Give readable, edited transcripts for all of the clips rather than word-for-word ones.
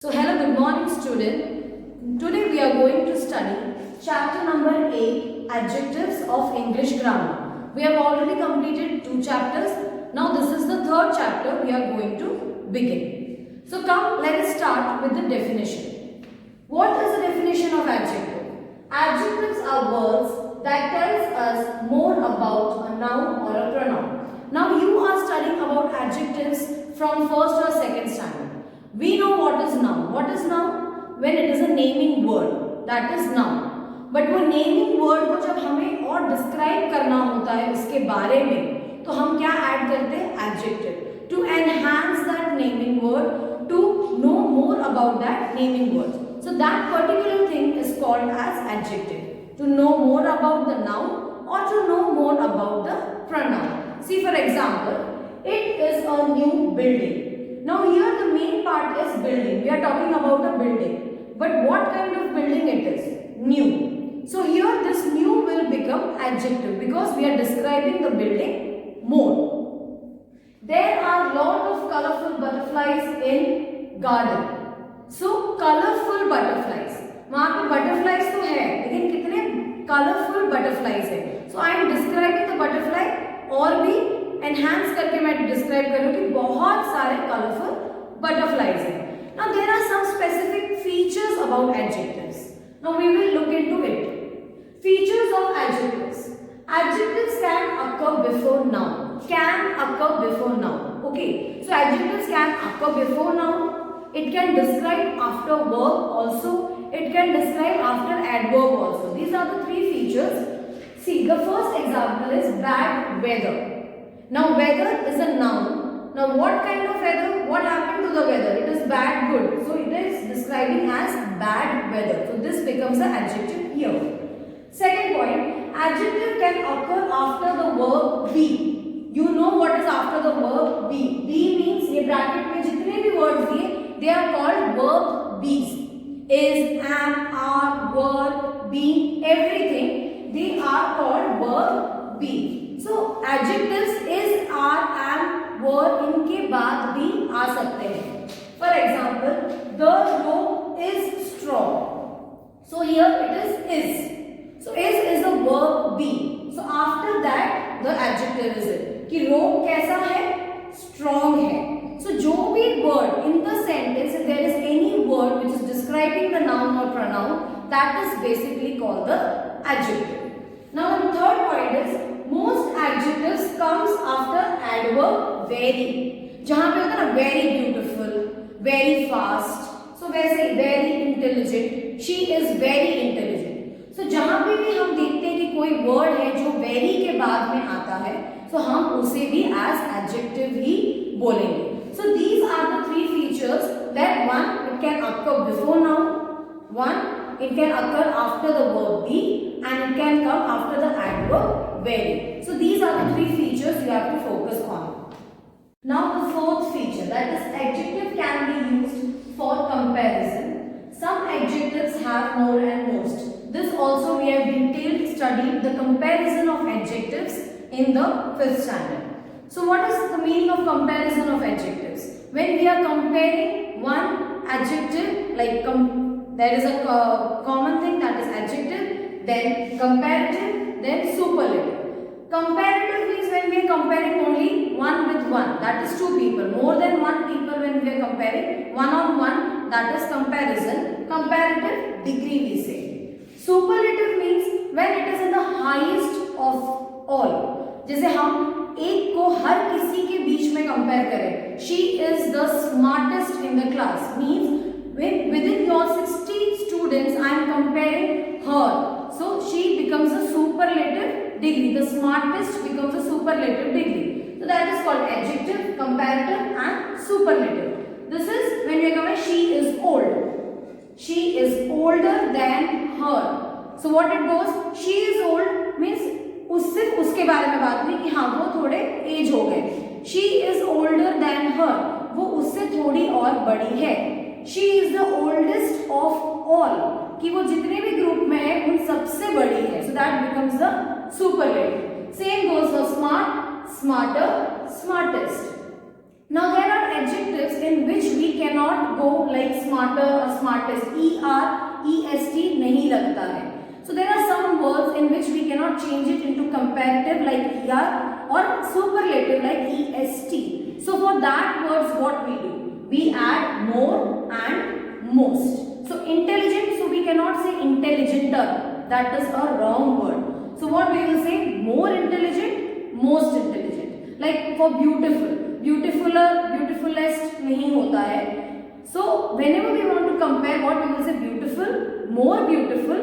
So hello, good morning student. Today we are going to study chapter number 8, adjectives of English grammar. We have already completed 2 chapters. Now this is the third chapter we are going to begin. So come, let us start with the definition. What is the definition of adjective? Adjectives are words that tells us more about a noun or a pronoun. Now you are studying about adjectives from first or second standard. We know what is noun. What is noun? When it is a naming word, that is noun. But वो naming word को जब हमें और describe करना होता है उसके बारे में, तो हम क्या add करते हैं? Adjective. To enhance that naming word, to know more about that naming word. So that particular thing is called as adjective. To know more about the noun or to know more about the pronoun. See, for example, it is a new building. Now here the main part is building. We are talking about a building. But what kind of building it is? New. So here this new will become adjective because we are describing the building more. There are lot of colorful butterflies in garden. So colorful butterflies. वहाँ पे butterflies तो है, लेकिन कितने colorful butterflies है. So I am describing the butterfly और भी enhance करके मैं describe कर रही हूँ कि बहुत सारे colorful butterflies हैं. Now there are some specific features about adjectives. Now we will look into it. Features of adjectives. Adjectives can occur before noun. Can occur before noun. Okay. So adjectives can occur before noun. It can describe after verb also. It can describe after adverb also. These are the 3 features. See, the first example is bad weather. Now weather is a noun. Now what kind of weather? What happened to the weather? It is bad, good. So it is describing as bad weather. So this becomes an adjective here. Second point, adjective can occur after the verb be. You know what is after the verb be. Be means ये bracket में जितने भी words दिए, they are called verb be's. Is, am, are, were, been, everything, they are called verb be. So adjectives is, are, am, were इनके बाद भी आ सकते हैं. For example, the rope is strong. So here it is. So is the verb be. So after that the adjective is it. कि rope कैसा है? Strong है. So जो भी word in the sentence, if there is any word which is describing the noun or pronoun, that is basically called the adjective. Now the third point is most adjectives comes after adverb very. जहाँ पे होता है ना very beautiful, very fast. So वैसे very intelligent. She is very intelligent. So जहाँ पे भी हम देखते हैं कि कोई word है जो very के बाद में आता है, so हम उसे भी as adjective ही बोलेंगे. So these are the 3 features that one, it can occur before noun, one, it can occur after the verb be, and it can come after the adverb very. So these are the 3 features you have to focus on. Now the fourth feature, that is adjective can be used for comparison. Some adjectives have more and most. This also we have detailed studied the comparison of adjectives in the 5th standard. So what is the meaning of comparison of adjectives? When we are comparing one adjective, like there is a common thing, that is adjective, then comparative, then superlative. Comparative means when we are comparing only one with one, that is 2 people. More than 1 people when we are comparing, one on one, that is comparison. Comparative degree we say. Superlative means when it is in the highest of all. जैसे हम एक को हर किसी के बीच में compare करें. She is the smartest in the class means within your 60 students I am comparing her. So she becomes a superlative degree. The smartest becomes a superlative degree. So that is called adjective, comparative and superlative. This is when we come she is old. She is older than her. So what it goes? She is old means उससे उसके बारे में बात नहीं कि हाँ वो थोड़े एज हो गए. She is older than her. वो उससे थोड़ी और बड़ी है. She is the oldest of all. कि वो जितने भी ग्रुप में है उन सबसे बड़ी है. So that becomes the superlative. Same goes for smart, smarter, smartest. Now there are adjectives in which we cannot go like smarter or smartest, est नहीं लगता है. So there are some words in which we cannot change it into comparative like er or superlative like est. So for that words what we do? We add more and most. So intelligent, so we cannot say intelligenter. That is a wrong word. So what we will say? More intelligent, most intelligent. Like for beautiful, beautifuler, beautifulest नहीं होता है. So whenever we want to compare, what we will say? Beautiful, more beautiful,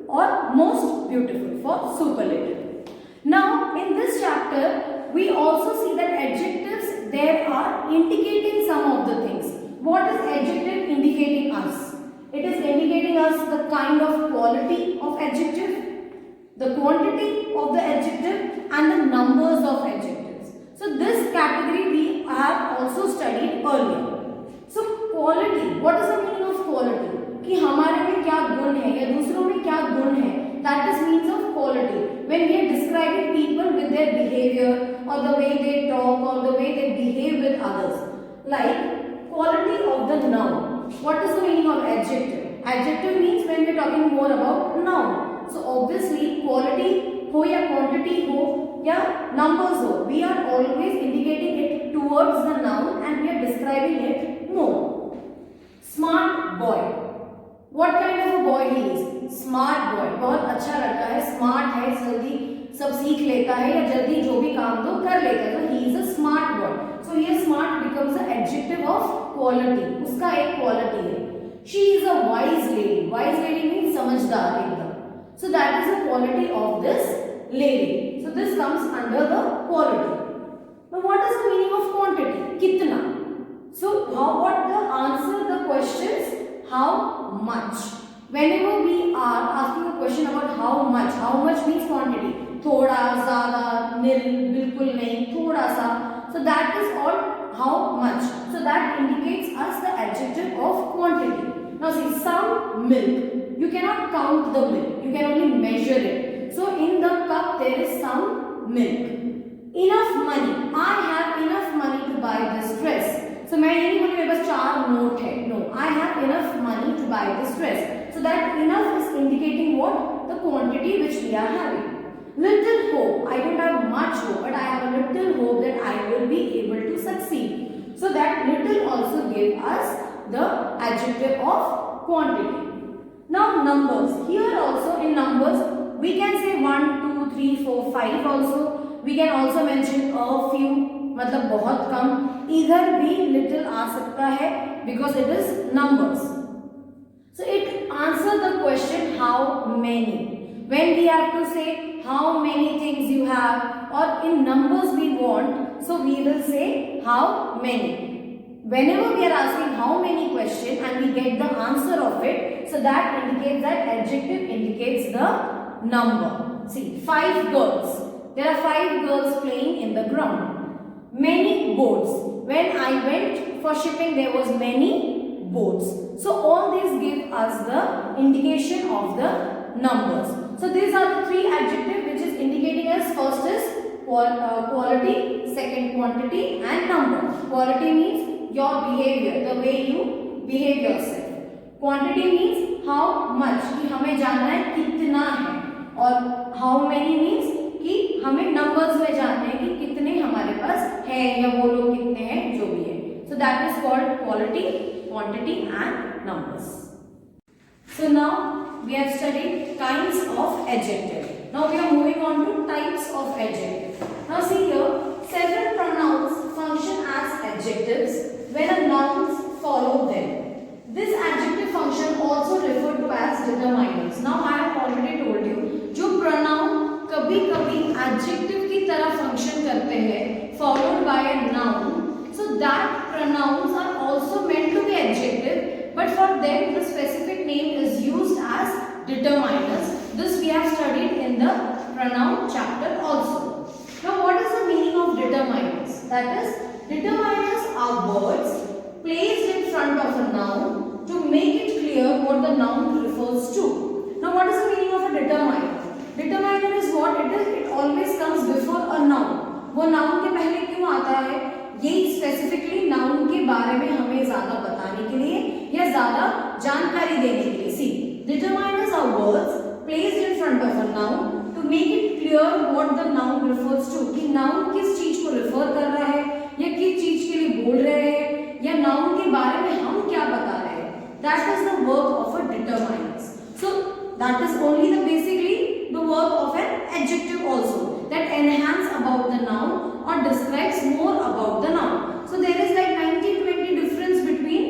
or most beautiful for superlative. Now in this chapter we also see that adjectives there are indicating some of the things. What is adjective indicating us? It is indicating us the kind of quality of adjective, the quantity of the adjective, and the numbers of adjectives. So this category we have also studied earlier. So quality, what is the meaning of quality? कि हमारे में क्या गुण है या दूसरों में क्या गुण है. That is means of quality. When we are describing people with their behavior or the way they talk or the way they behave with others. Like quality of the noun. What is the meaning of adjective? Adjective means when we are talking more about noun. So obviously quality हो या quantity हो या numbers हो, we are always indicating it towards the noun and we are describing it more. Smart boy. What kind of a boy he is? Smart boy. बहुत अच्छा लड़का है, smart है, जल्दी सब सीख लेता है या जल्दी जो भी काम दो कर लेता है. So he is a smart boy. So here smart becomes the adjective of quality. उसका एक quality है. She is a wise lady. Wise lady means समझदार एकदम. So that is the quality of this lady. So this comes under the quality. Now what is the meaning of quantity? कितना. So what the answer the questions? How much? Whenever we are asking a question about how much means quantity. थोड़ा, ज़्यादा, nil, बिल्कुल नहीं, थोड़ा सा. So that is all how much. So that indicates us the adjective of quantity. Now see, some milk. You cannot count the milk. You can only measure it. So in the cup there is some milk. Enough money. I have enough money to buy this dress. So मैं ये नहीं बोली मेरे पास 4 note है. No, I have enough money to buy this dress. So that enough is indicating what? The quantity which we are having. Little hope. I don't have much hope, but I have a little hope that I will be able to succeed. So that little also gave us the adjective of quantity. Now numbers. Here also in numbers we can say 1, 2, 3, 4, 5 also. We can also mention a few. मतलब बहुत कम. इधर भी little आ सकता है because it is numbers. So it answers the question how many. When we have to say how many things you have or in numbers we want, so we will say how many. Whenever we are asking how many question and we get the answer of it, so that indicates that adjective indicates the number. See, 5 girls. There are 5 girls playing in the ground. Many boats. When I went for shipping, there was many boats. So all these give us the indication of the numbers. So these are the 3 adjectives which is indicating us. First is quality, second quantity and number. Quality means your behavior, the way you behave yourself. Quantity means how much, कि हमें जानना है कितना है. और how many means कि हमें numbers में जानना है कि कितने हमारे पास है या वो लोग कितने हैं जो भी है. So that is called quality, quantity and numbers. So now we have studied kinds of adjective. Now we are moving on to types of adjective. Now see here, several pronouns function as adjectives when a nouns follow them. This adjective function also referred to as determiners. Now I have already told you, जो pronoun कभी-कभी adjective की तरह function करते हैं, followed by a noun. So that pronouns are also meant to be adjective, but for them the specific name is used as determiners. This we have studied in the pronoun chapter also. Now what is the meaning of determiners? That is, determiners are words placed in front of a noun to make it clear what the noun refers to. Now what is the meaning of a determiner? Determiner is what it is. It always comes before a noun. वो noun के पहले क्यों आता है? ये specifically noun के बारे में हमें ज्यादा बताने के लिए या ज्यादा जानकारी देने के लिए। See determiners are words placed in front of a noun to make it clear what the noun refers to, कि नाउन किस चीज को रिफर कर रहा है या किस चीज के लिए बोल रहे हैं या नाउन के बारे में हम क्या बता रहे हैं। That is the work of a determiners. So that is only the basically the work of an adjective also that enhance about the noun or describes more about the noun. So there is like 90-20 difference between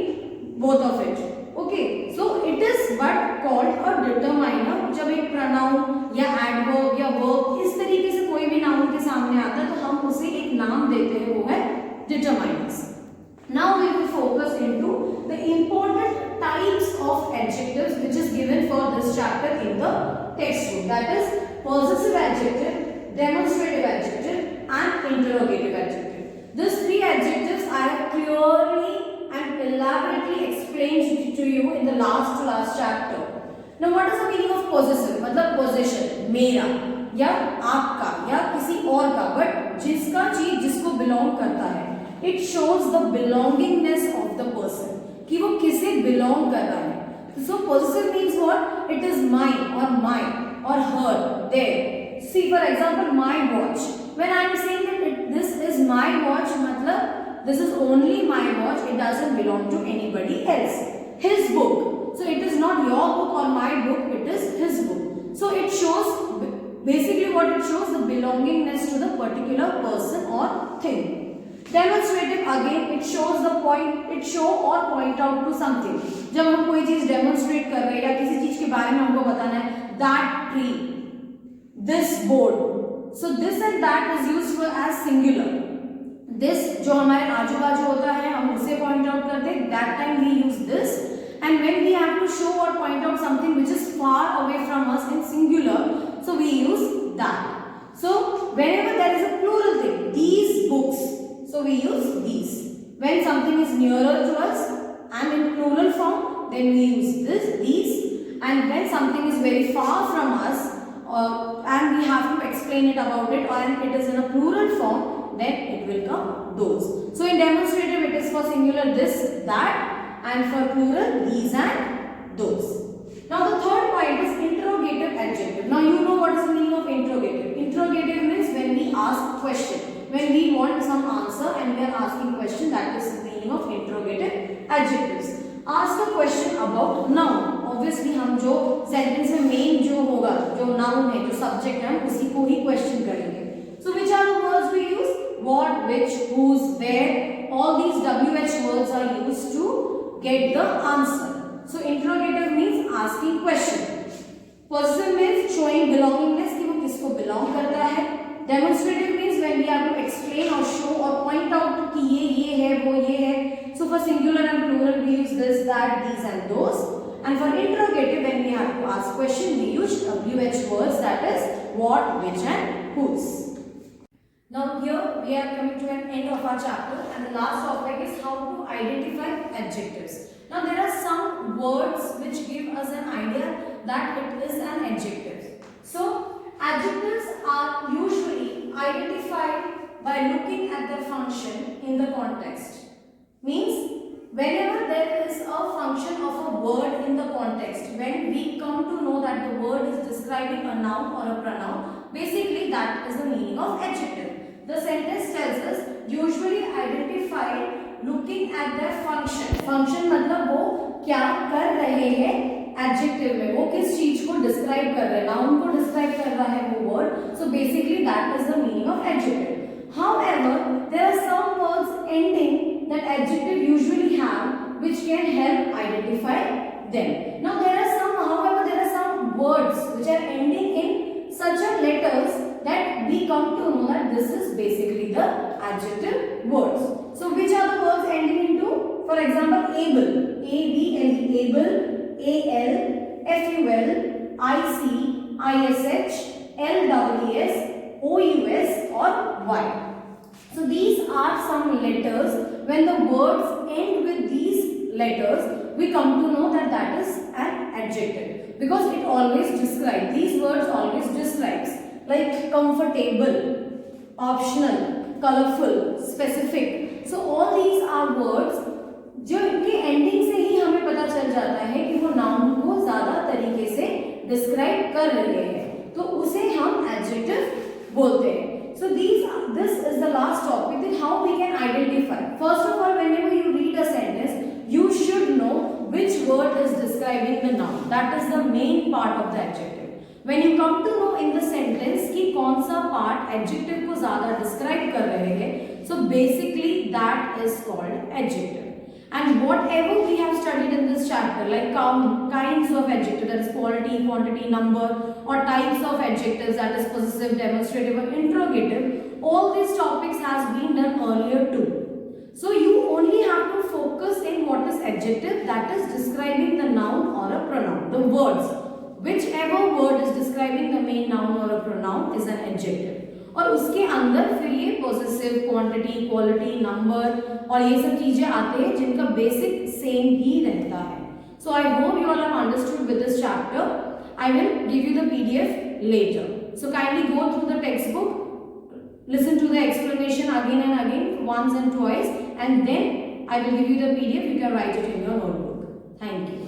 both of it. Okay, so it is what called a determiner. जब एक pronoun या adverb या verb इस तरीके से कोई भी noun के सामने आता है तो हम उसे एक नाम देते हैं, वो है determiners. Now we will focus into the important types of adjectives which is given for this chapter in the textbook. That is possessive adjective, demonstrative adjective and interrogative adjective. These three adjectives I have clearly and elaborately explained to you in the last chapter. Now what is the meaning of possessive? मतलब possession, मेरा या आपका या किसी और का, but जिसका चीज जिसको belong करता है. It shows the belongingness of the person, कि वो किसे belong कर रहा है. So possessive means what? It is mine or mine or her, their. See for example my watch. When I am saying that this is my watch, matlab this is only my watch, it doesn't belong to anybody else. His book. So it is not your book or my book, it is his book. So it shows basically what it shows, the belongingness to the particular person or thing. Demonstrative again, it shows the point, it show or point out to something. जब हम कोई चीज demonstrate कर रहे हैं या किसी चीज के बारे में हमको बताना है, that tree, this board. So this and that is used for as singular. This जो हमारे आजू बाजू होता है हम उसे point out करते हैं, that time we use this. And when we have to show or point out something which is far away from us in singular, so we use that. So whenever there is a plural thing, these books, so we use these. When something is nearer to us and in plural form, then we use this, these. And when something is very far from us, and we have to explain it about it, and it is in a plural form, then it will come those. So in demonstrative it is for singular this, that, and for plural these and those. Now the third point is interrogative adjective. Now you know what is the meaning of interrogative. Interrogative means when we ask question, when we want some answer and we are asking question, that is the meaning of interrogative adjectives. Ask a question about noun. Obviously हम जो sentence में main जो होगा, जो noun है, जो subject है, हम उसी को ही question करेंगे. So which are the words we use? What, which, whose, where. All these WH words are used to get the answer. So interrogative means asking question. Possessive means showing belongingness, कि वो किसको belong करता है. Demonstrative means when we have to explain or show or point out कि ये है, वो ये है. So for singular and plural we use this, that, these and those. And for interrogative, when we have to ask question, we use WH words, that is what, which and whose. Now here we are coming to an end of our chapter, and the last topic is how to identify adjectives. Now there are some words which give us an idea that it is an adjective. So adjectives are usually identified by looking at their function in the context. Means whenever there is a function of a word in the context, when we come to know that the word is describing a noun or a pronoun, basically that is the meaning of adjective. The sentence tells us usually identified looking at their function. Function मतलब वो क्या कर रहे हैं adjective में, वो किस चीज को describe कर रहे हैं, noun को describe कर रहा है वो word. So basically that is the meaning of adjective. However, there are some words ending that adjective usually have which can help identify them. Now there are some words which are ending in such a letters that we come to know that this is basically the adjective words. So which are the words ending into? For example, able, A-B-L-E, able, A-L, F-U-L, I-C, I-S-H, L-W-S, O-U-S or Y. So these are some letters. When the words end with these letters, we come to know that that is an adjective, because it always describes, these words always describes, like comfortable, optional, colorful, specific. So all these are words जो इनके ending से ही हमें पता चल जाता है कि वो नाउन को ज्यादा तरीके से डिस्क्राइब कर रहे हैं, तो उसे हम एडजेक्टिव बोलते हैं. So this is the last topic, that how we can identify. First of all, whenever you read a sentence, you should know which word is describing the noun. That is the main part of the adjective. When you come to know in the sentence कि कौन सा part adjective को ज़्यादा describe कर रहे हैं, so basically that is called adjective. And whatever we have studied in this chapter, like kinds of adjective, that is quality, quantity, number, or types of adjectives, that is possessive, demonstrative, or interrogative, all these topics has been done earlier too. So you only have to focus in what is adjective, that is describing the noun or a pronoun, the words. Whichever word is describing the main noun or a pronoun is an adjective. और उसके अंदर फिर ये possessive, quantity, quality, number और ये सब चीजें आते हैं जिनका बेसिक सेम ही रहता है. So I hope you all have understood with this chapter. I will give you the PDF later. So kindly go through the textbook, listen to the explanation again and again, once and twice, and then I will give you the PDF. You can write it in your notebook. Thank you.